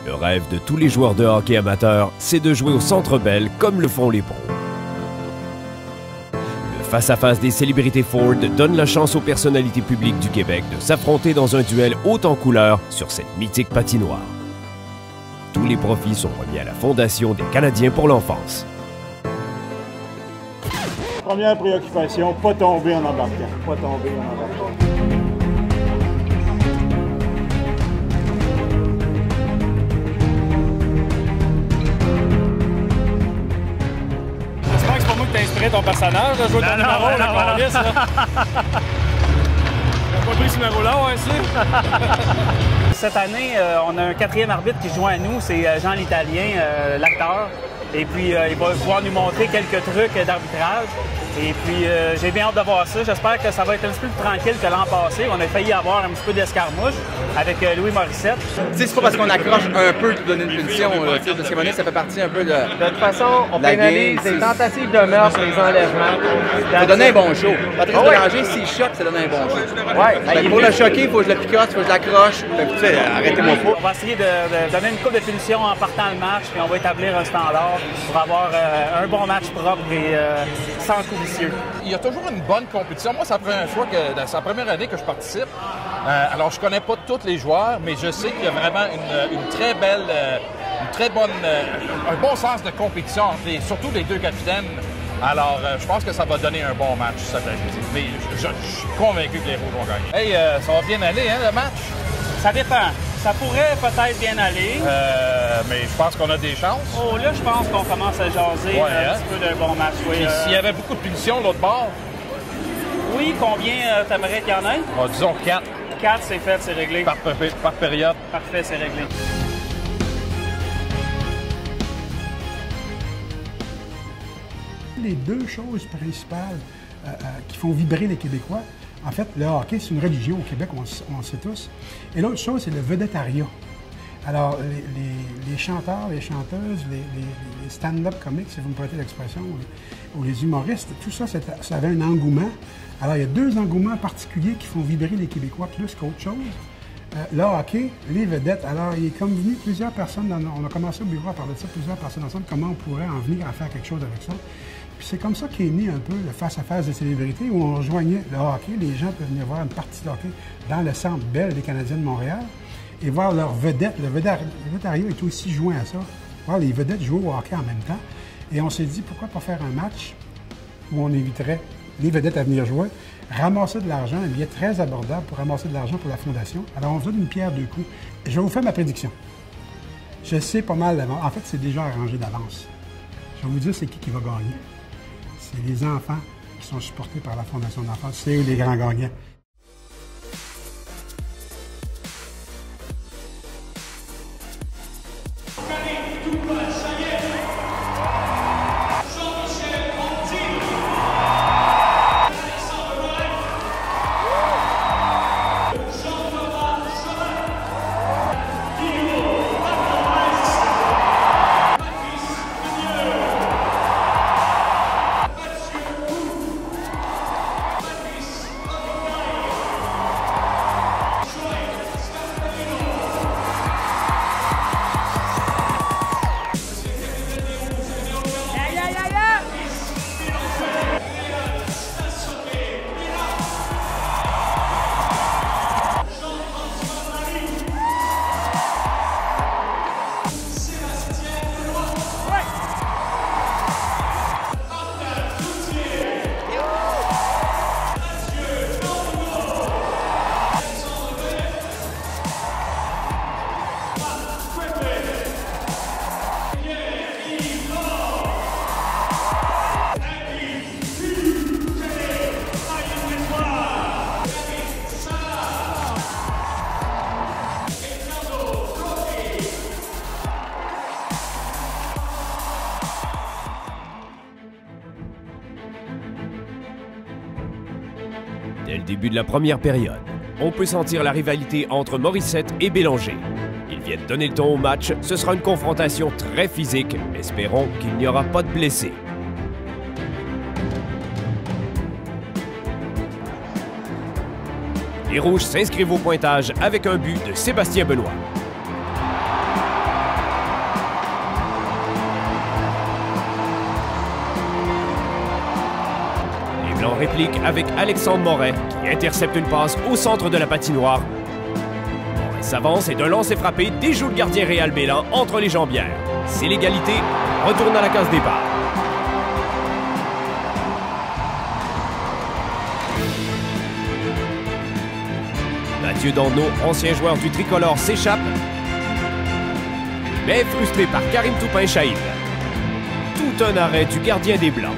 Le rêve de tous les joueurs de hockey amateurs, c'est de jouer au Centre Bell comme le font les pros. Le face-à-face des célébrités Ford donne la chance aux personnalités publiques du Québec de s'affronter dans un duel haut en couleur sur cette mythique patinoire. Tous les profits sont remis à la Fondation des Canadiens pour l'enfance. Première préoccupation, pas tomber en embarquant. Pas tomber en embarquant. J'espère que c'est pas moi qui t'as inspiré ton personnage, de jouer ton numéro, la police. T'as pas pris ce numéro-là, ouais, c'est? Cette année, on a un quatrième arbitre qui joint à nous, c'est Jean l'Italien, l'acteur. Et puis, il va pouvoir nous montrer quelques trucs d'arbitrage. Et puis, j'ai bien hâte de voir ça. J'espère que ça va être un petit peu plus tranquille que l'an passé. On a failli avoir un petit peu d'escarmouche avec Louis Morissette. Tu sais, c'est pas parce qu'on accroche un peu de donner une punition. Parce qu'à un moment donné, ça fait partie un peu de... De toute façon, on pénalise les tentatives de meurtre, les enlèvements. Ça donne un bon show. Patrice Bélanger, s'il choque, ça donne un bon show. Ouais. Pour le choquer, il faut que je le picote, il faut que je l'accroche. Arrêtez-moi pas. On va essayer de donner une coupe de punition en partant le match, puis on va établir un standard pour avoir un bon match propre et sans coup vicieux. Il y a toujours une bonne compétition. Moi, c'est la première fois c'est la première année que je participe. Alors, je connais pas tous les joueurs, mais je sais qu'il y a vraiment une très belle, un bon sens de compétition entre surtout les deux capitaines. Alors, je pense que ça va donner un bon match, ça. Mais je suis convaincu que les Rouges vont gagner. Hey, ça va bien aller, hein, le match? Ça dépend. Ça pourrait peut-être bien aller. Mais je pense qu'on a des chances. Oh, là, je pense qu'on commence à jaser un petit peu d'un bon match. Oui, puis s'il y avait beaucoup de punitions de l'autre bord? Oui, combien t'aimerais qu'il y en ait? Disons 4. 4, c'est fait, c'est réglé. Par période. Parfait, c'est réglé. Les deux choses principales qui font vibrer les Québécois, en fait, le hockey, c'est une religion au Québec, on le sait tous. Et l'autre chose, c'est le vedettariat. Alors, les chanteurs, les chanteuses, les stand-up comics, si vous me prêtez l'expression, ou les humoristes, tout ça, ça avait un engouement. Alors, il y a deux engouements particuliers qui font vibrer les Québécois plus qu'autre chose. Le hockey, les vedettes. Alors, il est comme venu plusieurs personnes, on a commencé au bureau à parler de ça, plusieurs personnes ensemble, comment on pourrait en venir à faire quelque chose avec ça. Puis c'est comme ça qu'est né un peu le face-à-face des célébrités, où on rejoignait le hockey. Les gens peuvent venir voir une partie de hockey dans le Centre Bell des Canadiens de Montréal et voir leurs vedettes. Le vedettariat est aussi joint à ça. Voir les vedettes jouer au hockey en même temps. Et on s'est dit, pourquoi pas faire un match où on éviterait les vedettes à venir jouer, ramasser de l'argent, un billet très abordable pour ramasser de l'argent pour la Fondation. Alors, on se donne une pierre deux coups. Je vais vous faire ma prédiction. Je sais pas mal d'avance. En fait, c'est déjà arrangé d'avance. Je vais vous dire c'est qui va gagner. C'est les enfants qui sont supportés par la Fondation d'enfance. C'est eux les grands gagnants. Dès le début de la première période, on peut sentir la rivalité entre Morissette et Bélanger. Ils viennent donner le ton au match, ce sera une confrontation très physique. Espérons qu'il n'y aura pas de blessés. Les Rouges s'inscrivent au pointage avec un but de Sébastien Benoît. Blancs réplique avec Alexandre Moret qui intercepte une passe au centre de la patinoire. Moret s'avance et d'un lancer frappé déjoue le gardien Réal Bélan entre les jambières. C'est l'égalité, retourne à la case départ. Mathieu Dandenault, ancien joueur du tricolore, s'échappe, mais frustré par Karim Toupin-Chaïb. Tout un arrêt du gardien des Blancs.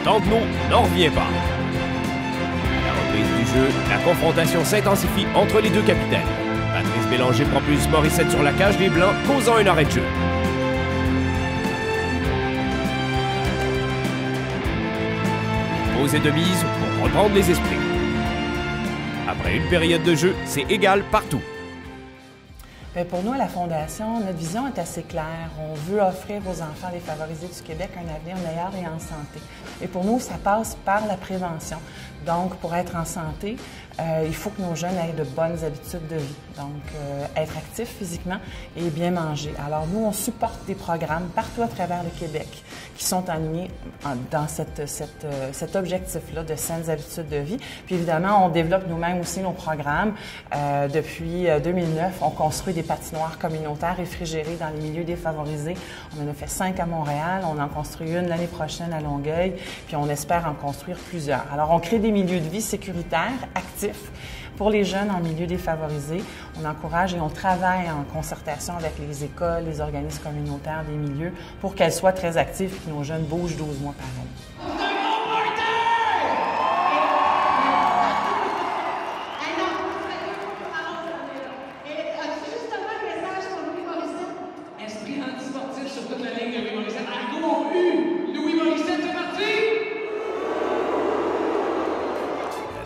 Dandenault n'en revient pas. À la reprise du jeu, la confrontation s'intensifie entre les deux capitaines. Patrice Bélanger propulse Morissette sur la cage des Blancs, causant un arrêt de jeu. Posée de mise pour reprendre les esprits. Après une période de jeu, c'est égal partout. Bien, pour nous, à la Fondation, notre vision est assez claire. On veut offrir aux enfants défavorisés du Québec un avenir meilleur et en santé. Et pour nous, ça passe par la prévention. Donc, pour être en santé, il faut que nos jeunes aient de bonnes habitudes de vie. Donc, être actifs physiquement et bien manger. Alors, nous, on supporte des programmes partout à travers le Québec qui sont alignés dans cet objectif-là de saines habitudes de vie. Puis, évidemment, on développe nous-mêmes aussi nos programmes. Depuis 2009, on construit des patinoires communautaires réfrigérées dans les milieux défavorisés. On en a fait 5 à Montréal. On en construit une l'année prochaine à Longueuil. Puis, on espère en construire plusieurs. Alors, on crée des milieux de vie sécuritaires, actifs, pour les jeunes en milieu défavorisé. On encourage et on travaille en concertation avec les écoles, les organismes communautaires des milieux pour qu'elles soient très actives et que nos jeunes bougent 12 mois par année.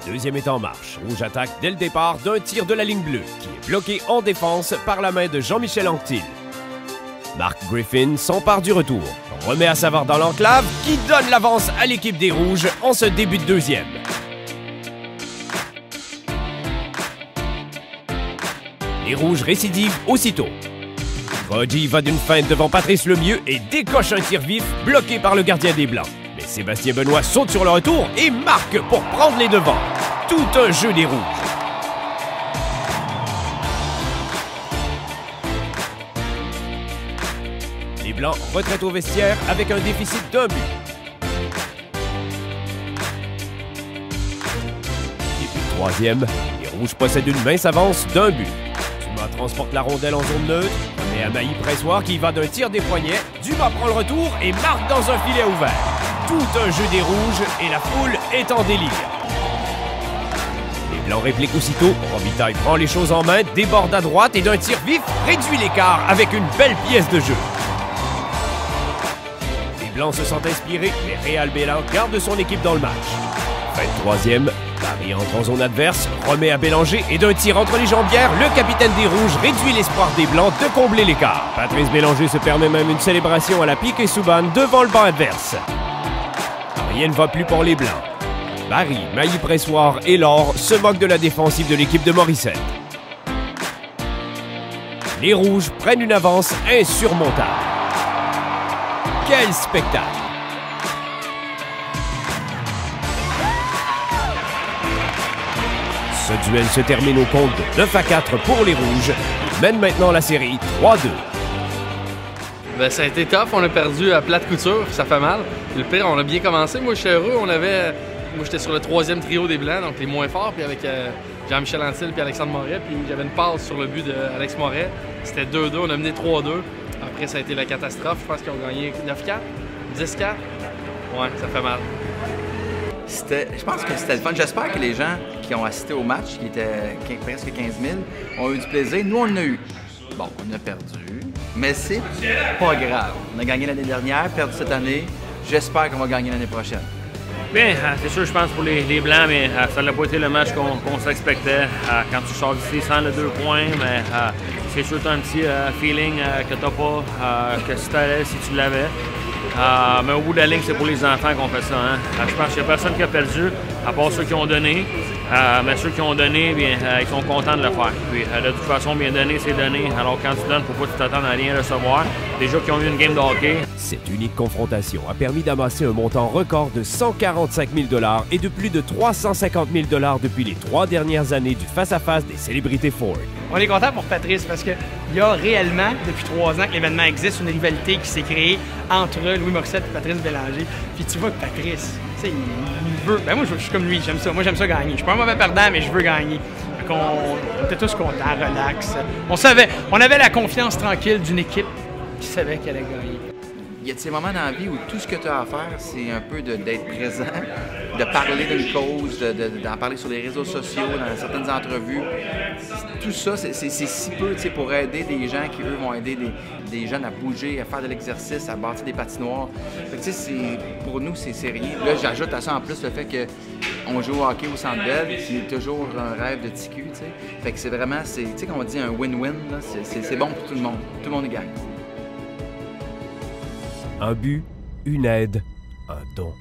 Deuxième est en marche. Rouge attaque dès le départ d'un tir de la ligne bleue, qui est bloqué en défense par la main de Jean-Michel Anctil. Mark Griffin s'empare du retour, remet à Savard dans l'enclave, qui donne l'avance à l'équipe des Rouges en ce début de deuxième. Les Rouges récidivent aussitôt. Rodgy va d'une feinte devant Patrice Lemieux et décoche un tir vif bloqué par le gardien des Blancs. Mais Sébastien Benoît saute sur le retour et marque pour prendre les devants. Tout un jeu des Rouges. Les Blancs retraitent au vestiaire avec un déficit d'un but. Début de troisième, les Rouges possèdent une mince avance d'un but. Dumas transporte la rondelle en zone neutre, mais à Mailly Pressoir qui va d'un tir des poignets. Dumas prend le retour et marque dans un filet ouvert. Tout un jeu des Rouges et la foule est en délire. Les Blancs répliquent aussitôt. Robitaille prend les choses en main, déborde à droite et d'un tir vif réduit l'écart avec une belle pièce de jeu. Les Blancs se sentent inspirés, mais Réal Bélan garde son équipe dans le match. Fin de troisième, Paris entre en zone adverse, remet à Bélanger et d'un tir entre les jambières, le capitaine des Rouges réduit l'espoir des Blancs de combler l'écart. Patrice Bélanger se permet même une célébration à la Piquet Souban devant le banc adverse. Rien ne va plus pour les Blancs. Barry, Mailly Pressoir et Laure se moquent de la défensive de l'équipe de Morissette. Les Rouges prennent une avance insurmontable. Quel spectacle! Ce duel se termine au compte de 9-4 pour les Rouges. Ils mènent maintenant la série 3-2. Ben, ça a été tough, on a perdu à plate couture, ça fait mal. Le pire, on a bien commencé. Moi, je suis heureux. Moi, j'étais sur le 3e trio des Blancs, donc les moins forts, puis avec Jean-Michel Anctil puis Alexandre Moret. Puis j'avais une passe sur le but d'Alex Moret. C'était 2-2, on a mené 3-2. Après, ça a été la catastrophe. Je pense qu'ils ont gagné 9-4, 10-4. Ouais, ça fait mal. Je pense que c'était le fun. J'espère que les gens qui ont assisté au match, qui étaient presque 15 000, ont eu du plaisir. Nous, on en a eu. Bon, on a perdu, mais c'est pas grave. On a gagné l'année dernière, perdu cette année. J'espère qu'on va gagner l'année prochaine. Bien, c'est sûr, je pense pour les Blancs, mais ça n'a pas été le match qu'on s'expectait. Quand tu sors d'ici sans le 2 points, mais c'est sûr que tu as un petit feeling que tu n'as pas, que si tu allais, si tu l'avais. Mais au bout de la ligne, c'est pour les enfants qu'on fait ça. Hein? Je pense qu'il n'y a personne qui a perdu. à part ceux qui ont donné. Mais ceux qui ont donné, bien, ils sont contents de le faire. Puis, de toute façon, bien donné, c'est donné. Alors quand tu donnes, il ne faut pas que tu t'attendes à rien recevoir. Déjà qui ont eu une game de hockey. Cette unique confrontation a permis d'amasser un montant record de 145 000 $ et de plus de 350 000 $ depuis les 3 dernières années du face-à-face des célébrités Ford. On est content pour Patrice parce qu'il y a réellement, depuis 3 ans que l'événement existe, une rivalité qui s'est créée entre Louis Morissette et Patrice Bélanger. Puis tu vois que Patrice, tu sais, il veut. Ben moi, je suis comme lui, j'aime ça. Moi, j'aime ça gagner. Je suis pas un mauvais perdant, mais je veux gagner. On était tous contents, relax. On avait la confiance tranquille d'une équipe qui savait qu'elle allait gagner. Il y a de ces moments dans la vie où tout ce que tu as à faire, c'est un peu d'être présent, de parler d'une cause, d'en parler sur les réseaux sociaux, dans certaines entrevues. Tout ça, c'est si peu pour aider des gens qui, eux, vont aider des jeunes à bouger, à faire de l'exercice, à bâtir des patinoires. Fait que, pour nous, c'est rien. Là, j'ajoute à ça en plus le fait qu'on joue au hockey au Centre Bell, qui est toujours un rêve de TQ. Fait que c'est vraiment, tu sais, quand on dit un win-win, c'est bon pour tout le monde. Tout le monde y gagne. Un but, une aide, un don.